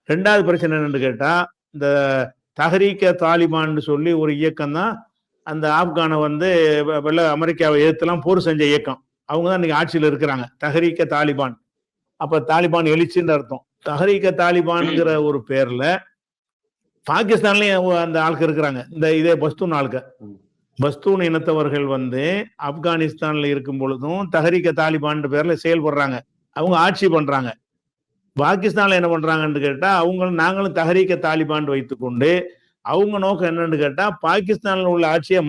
2வது பிரச்சனை என்னன்னு கேட்டா, இந்த தஹரீக்க தாலிபான்னு சொல்லி ஒரு இயக்கம் தான் அந்த ஆப்கானை வந்து வெள்ள அமெரிக்காவை எதிர்த்துலாம் போர் செஞ்ச இயக்கம். அவங்க தான் இன்னைக்கு ஆட்சியில் இருக்கிறாங்க. தஹரீக்க தாலிபான். அப்ப தாலிபான் எழுச்சின்னு அர்த்தம். தஹரீக்க தாலிபான்ங்கிற ஒரு பேர்ல பாகிஸ்தான்லயும் அந்த ஆளுக்கு இருக்கிறாங்க. இந்த இதே பஸ்தூன் ஆளுக்க. பஸ்தூன் இனத்தவர்கள் வந்து ஆப்கானிஸ்தான்ல இருக்கும் பொழுதும் தஹரீக்க தாலிபான் பேர்ல செயல்படுறாங்க. அவங்க ஆட்சி பண்றாங்க. பாகிஸ்தான்ல என்ன பண்றாங்கன்னு கேட்டா, நாங்களும் தஹரீக்க தாலிபான் வைத்துக்கொண்டு அவங்க நோக்கம் என்னன்னு கேட்டா, பாகிஸ்தான்ல உள்ள ஆட்சியை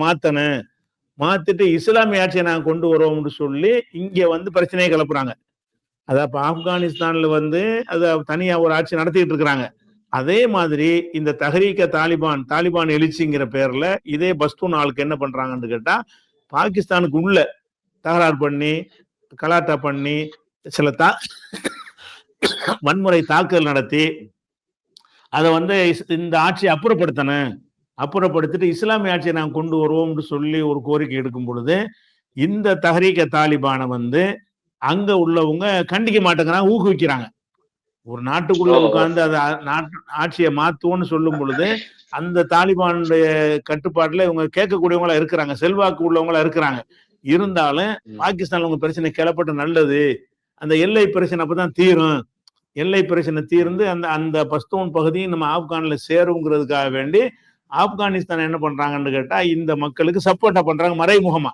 மாத்திட்டு இஸ்லாமிய ஆட்சியை நாங்க கொண்டு வரோம்னு சொல்லி இங்க வந்து பிரச்சனையை கிளப்புறாங்க. அதாவது ஆப்கானிஸ்தான்ல வந்து அது தனியா ஒரு ஆட்சி நடத்திட்டு இருக்கிறாங்க. அதே மாதிரி இந்த தஹரீக்க தாலிபான் எழுச்சிங்கிற பேர்ல இதே பஸ்தூன் ஆளுக்கு என்ன பண்றாங்கன்னு கேட்டா, பாகிஸ்தானுக்கு உள்ள தகராறு பண்ணி கலாட்டா பண்ணி சில வன்முறை தாக்குதல் நடத்தி அதை வந்து இந்த ஆட்சியை அப்புறப்படுத்திட்டு இஸ்லாமிய ஆட்சியை நாங்கள் கொண்டு வருவோம்னு சொல்லி ஒரு கோரிக்கை எடுக்கும் பொழுது இந்த தஹரீக்க தாலிபானை வந்து அங்க உள்ளவங்க கண்டிக்க மாட்டேங்கிறாங்க, ஊக்குவிக்கிறாங்க. ஒரு நாட்டுக்குள்ள உட்கார்ந்து அதை ஆட்சியை மாத்துவோம்னு சொல்லும் பொழுது அந்த தாலிபானுடைய கட்டுப்பாட்டுல இவங்க கேட்கக்கூடியவங்களா இருக்கிறாங்க, செல்வாக்கு உள்ளவங்களா இருக்கிறாங்க. இருந்தாலும் பாகிஸ்தான்ல உங்க பிரச்சனை கிளப்பட்டு நல்லது, அந்த எல்லை பிரச்சனை அப்பதான் தீரும், எல்லை பிரச்சனை தீர்ந்து அந்த பஸ்தூன் பகுதியும் நம்ம ஆப்கான்ல சேருங்கிறதுக்காக வேண்டி ஆப்கானிஸ்தான் என்ன பண்றாங்கன்னு கேட்டா இந்த மக்களுக்கு சப்போர்ட்டா பண்றாங்க மறைமுகமா.